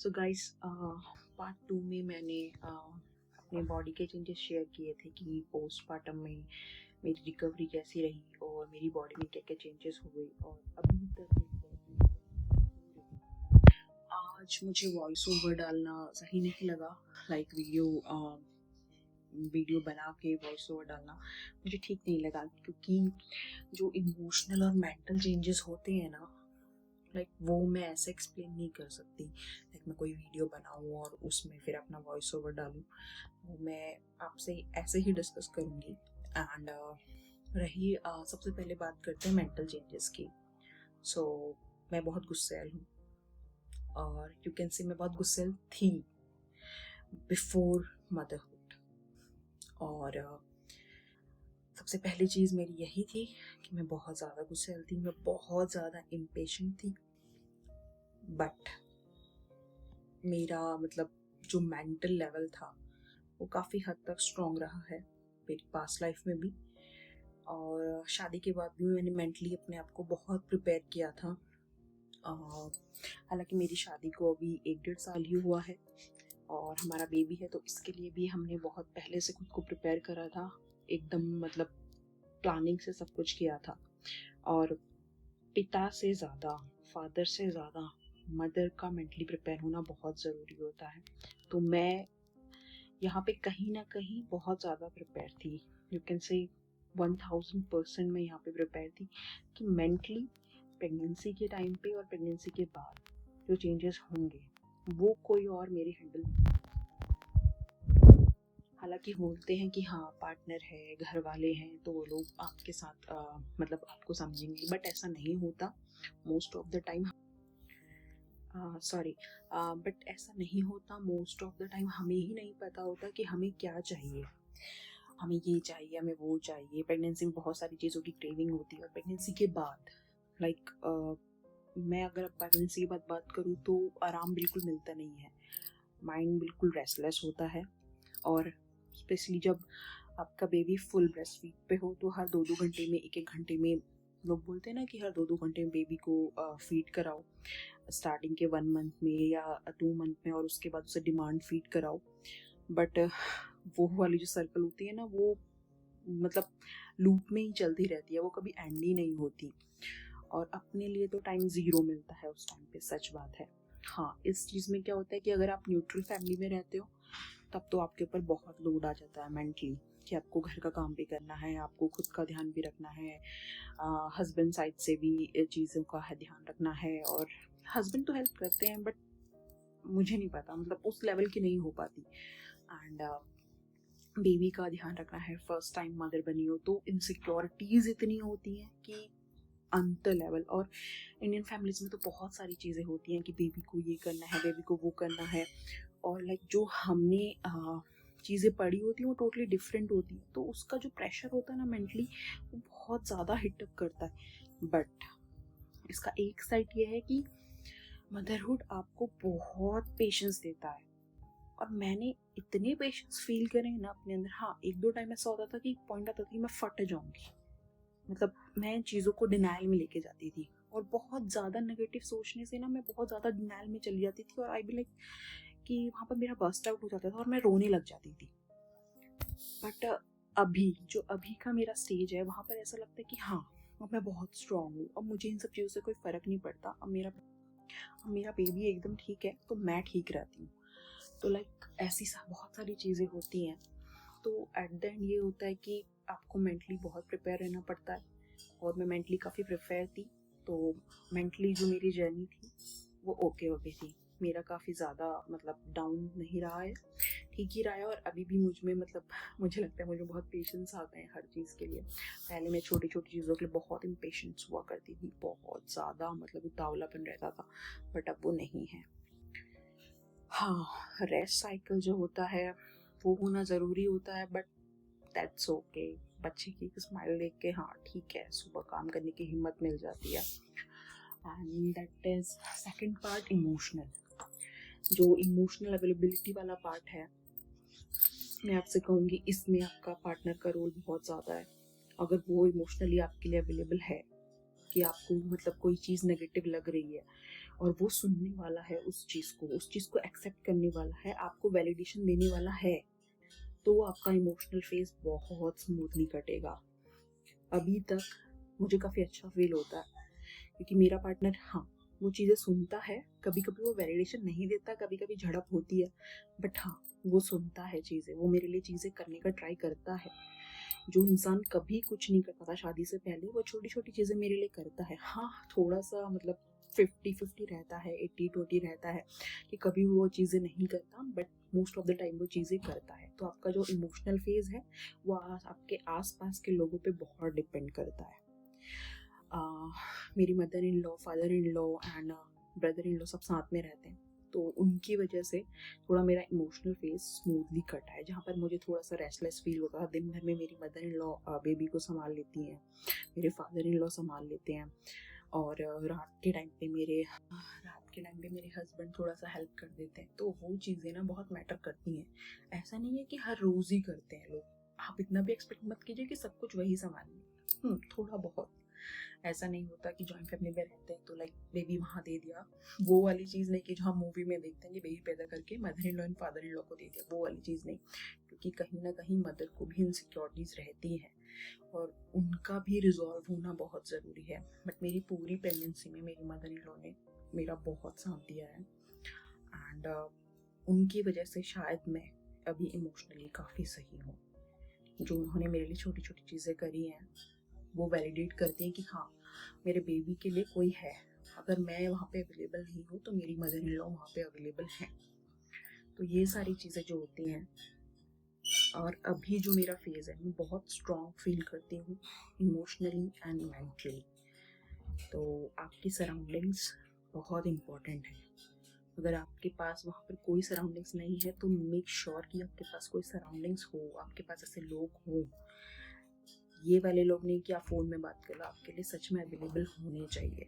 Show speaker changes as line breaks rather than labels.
So guys part 2 में मैंने अपने बॉडी के चेंजेस शेयर किए थे कि पोस्टमार्टम में मेरी रिकवरी कैसी रही और मेरी बॉडी में क्या क्या चेंजेस हुए और अभी तक मेरी बॉडी में क्या हो रही है। आज मुझे वॉइस ओवर डालना सही नहीं लगा। लाइक वीडियो बना के वॉइस ओवर डालना मुझे ठीक नहीं लगा, क्योंकि जो इमोशनल और मेंटल चेंजेस होते हैं ना, लाइक वो मैं ऐसे एक्सप्लेन नहीं कर सकती। लाइक मैं कोई वीडियो बनाऊँ और उसमें फिर अपना वॉइस ओवर डालूँ, वो मैं आपसे ऐसे ही डिस्कस करूँगी। एंड रही सबसे पहले बात करते हैं मेंटल चेंजेस की। सो मैं बहुत गुस्सैल हूँ और यू कैन से मैं बहुत गुस्सैल थी बिफोर मदरहुड। और सबसे पहली चीज़ मेरी यही थी कि मैं बहुत ज़्यादा गुस्सैल थी, मैं बहुत ज़्यादा इम्पेशेंट थी। बट मेरा मतलब जो मेंटल लेवल था वो काफ़ी हद तक स्ट्रॉन्ग रहा है मेरी पास्ट लाइफ में भी, और शादी के बाद भी मैंने मेंटली अपने आप को बहुत प्रिपेयर किया था। हालांकि मेरी शादी को अभी 1-1.5 साल ही हुआ है और हमारा बेबी है, तो इसके लिए भी हमने बहुत पहले से खुद को प्रिपेयर करा था, एकदम मतलब प्लानिंग से सब कुछ किया था। और पिता से ज़्यादा, फादर से ज़्यादा मदर का मेंटली प्रिपेयर होना बहुत ज़रूरी होता है। तो मैं यहाँ पे कहीं ना कहीं बहुत ज़्यादा प्रिपेयर थी, यू कैन से 1000% मैं यहाँ पे प्रिपेयर थी कि मेंटली प्रेगनेंसी के टाइम पे और प्रेगनेंसी के बाद जो चेंजेस होंगे वो कोई और मेरे हैंडल। हालांकि बोलते हैं कि हाँ पार्टनर है, घर वाले हैं, तो वो लोग आपके साथ मतलब आपको समझेंगे, बट ऐसा नहीं होता most of the time. But ऐसा नहीं होता मोस्ट ऑफ द टाइम। हमें ही नहीं पता होता कि हमें क्या चाहिए, हमें ये चाहिए, हमें वो चाहिए। प्रेगनेंसी में बहुत सारी चीज़ों की क्रेविंग होती है, और प्रेगनेंसी के बाद लाइक मैं अगर प्रेगनेंसी की बात करूँ तो आराम बिल्कुल मिलता नहीं है, माइंड बिल्कुल रेस्टलेस होता है। और स्पेशली जब आपका बेबी फुल ब्रेस्ट फीड पे हो तो हर 2-2 घंटे में, 1-1 घंटे में, लोग बोलते हैं ना कि हर 2-2 घंटे में बेबी को फीड कराओ, स्टार्टिंग के 1 मंथ में या 2 मंथ में, और उसके बाद उसे डिमांड फीड कराओ। बट वो वाली जो सर्कल होती है ना, वो मतलब लूप में ही चलती रहती है, वो कभी एंड ही नहीं होती। और अपने लिए तो टाइम ज़ीरो मिलता है उस टाइम पे, सच बात है। हाँ, इस चीज़ में क्या होता है कि अगर आप न्यूट्रल फैमिली में रहते हो तब तो आपके ऊपर बहुत लोड आ जाता है मेंटली, कि आपको घर का काम भी करना है, आपको खुद का ध्यान भी रखना है, हस्बैंड साइड से भी चीज़ों का है ध्यान रखना है। और हस्बैंड तो हेल्प करते हैं, बट मुझे नहीं पता, मतलब उस लेवल की नहीं हो पाती। एंड बेबी का ध्यान रखना है, फर्स्ट टाइम मदर बनी हो तो इनसिक्योरिटीज़ इतनी होती हैं कि अंत लेवल। और इंडियन फैमिलीज में तो बहुत सारी चीज़ें होती हैं कि बेबी को ये करना है, बेबी को वो करना है, और लाइक जो हमने चीज़ें पढ़ी होती हैं वो टोटली डिफरेंट होती है, तो उसका जो प्रेशर होता है ना मेंटली, वो बहुत ज़्यादा हिटअप करता है। बट इसका एक साइड ये है कि मदरहुड आपको बहुत पेशेंस देता है, और मैंने इतने पेशेंस फील करे हैं ना अपने अंदर। हाँ, 1-2 टाइम ऐसा होता था कि पॉइंट आता था कि मैं फट जाऊंगी, मतलब मैं चीज़ों को डिनाइल में लेके जाती थी, और बहुत ज़्यादा नेगेटिव सोचने से ना मैं बहुत ज़्यादा डिनाइल में चली जाती थी, और आई बी लाइक कि वहाँ पर मेरा बर्स्ट आउट हो जाता था और मैं रोने लग जाती थी। बट अभी का मेरा स्टेज है, वहाँ पर ऐसा लगता है कि हाँ, अब मैं बहुत स्ट्रांग हूँ, अब मुझे इन सब चीज़ों से कोई फ़र्क नहीं पड़ता, अब मेरा बेबी एकदम ठीक है, तो मैं ठीक रहती हूँ। तो लाइक ऐसी बहुत सारी चीज़ें होती हैं। तो एट द एंड ये होता है कि आपको मेंटली बहुत प्रिपेयर रहना पड़ता है, और मैं मेंटली काफ़ी प्रिपेयर थी। तो मेंटली जो मेरी जर्नी थी वो ओके हो गई थी, मेरा काफ़ी ज़्यादा मतलब डाउन नहीं रहा है, ठीक ही रहा है। और अभी भी मुझ में मतलब मुझे लगता है मुझे बहुत पेशेंस आ गए हैं हर चीज़ के लिए। पहले मैं छोटी छोटी चीज़ों के लिए बहुत इम्पेशेंस हुआ करती थी, बहुत ज़्यादा मतलब उतावलापन रहता था, बट अब वो नहीं है। हाँ, रेस्ट साइकिल जो होता है वो होना ज़रूरी होता है, बट दैट्स ओके। बच्चे की स्माइल देख के हाँ ठीक है, सुबह काम करने की हिम्मत मिल जाती है। And that is second part, emotional. जो इमोशनल अवेलेबिलिटी वाला पार्ट है, मैं आपसे कहूँगी इसमें आपका पार्टनर का रोल बहुत ज़्यादा है। अगर वो इमोशनली आपके लिए अवेलेबल है कि आपको मतलब कोई चीज़ नेगेटिव लग रही है और वो सुनने वाला है उस चीज़ को एक्सेप्ट करने वाला है, आपको वैलिडेशन देने वाला है, तो आपका इमोशनल फेज़ बहुत स्मूथली कटेगा। अभी तक मुझे काफ़ी अच्छा फ़ील होता है क्योंकि मेरा पार्टनर, हाँ, वो चीज़ें सुनता है, कभी-कभी वो वैलिडेशन नहीं देता, कभी-कभी झड़प होती है, बट हाँ, वो सुनता है चीज़ें, वो मेरे लिए चीज़ें करने का ट्राई करता है। जो इंसान कभी कुछ नहीं करता था शादी से पहले, वो छोटी-छोटी चीज़ें मेरे लिए करता है। हाँ, थोड़ा-सा मतलब 50-50 रहता है, 80-20 रहता है कि कभी वो चीज़ें नहीं करता, but most of the time वो चीज़ें करता है। तो आपका जो इमोशनल फेज़ है, वो आपके आस-पास के लोगों पे बहुत डिपेंड करता है। मेरी mother in law, father in law and brother in law सब साथ में रहते हैं, तो उनकी वजह से थोड़ा मेरा इमोशनल फेस स्मूथली कटा है। जहाँ पर मुझे थोड़ा सा रेस्टलेस फील होता था, दिन भर में मेरी मदर इन लॉ बेबी को संभाल लेती हैं, मेरे फादर इन लॉ संभाल लेते हैं, और रात के टाइम पे मेरे हस्बैंड थोड़ा सा हेल्प कर देते हैं। तो वो चीज़ें ना बहुत मैटर करती हैं। ऐसा नहीं है कि हर रोज़ ही करते हैं लोग, आप इतना भी एक्सपेक्ट मत कीजिए कि सब कुछ वही संभालेंगे। थोड़ा बहुत ऐसा नहीं होता कि जॉइंट फैमिली में रहते हैं तो लाइक बेबी वहाँ दे दिया, वो वाली चीज़ नहीं कि जो हम मूवी में देखते हैं कि बेबी पैदा करके mother in law and father in law को दे दिया, वो वाली चीज़ नहीं। क्योंकि कहीं ना कहीं मदर को भी इनसिक्योरिटीज़ रहती हैं और उनका भी रिजॉल्व होना बहुत ज़रूरी है। बट मेरी पूरी प्रेगनेंसी में मेरी मदर इन लॉ ने मेरा बहुत साथ दिया है, एंड उनकी वजह से शायद मैं अभी इमोशनली काफ़ी सही हूँ। जो उन्होंने मेरे लिए छोटी छोटी चीज़ें करी हैं, वो वैलिडेट करती हैं कि हाँ, मेरे बेबी के लिए कोई है। अगर मैं वहाँ पे अवेलेबल नहीं हूँ तो मेरी मदर इन लॉ वहाँ पे अवेलेबल हैं। तो ये सारी चीज़ें जो होती हैं, और अभी जो मेरा फेज़ है, मैं बहुत स्ट्रॉन्ग फील करती हूँ इमोशनली एंड मेंटली। तो आपकी सराउंडिंग्स बहुत इम्पॉर्टेंट है। अगर आपके पास वहाँ पर कोई सराउंडिंग्स नहीं है तो मेक श्योर कि आपके पास कोई सराउंडिंग्स हो, आपके पास ऐसे लोग हों। ये वाले लोग नहीं कि आप फ़ोन में बात कर लो, आपके लिए सच में अवेलेबल होने चाहिए।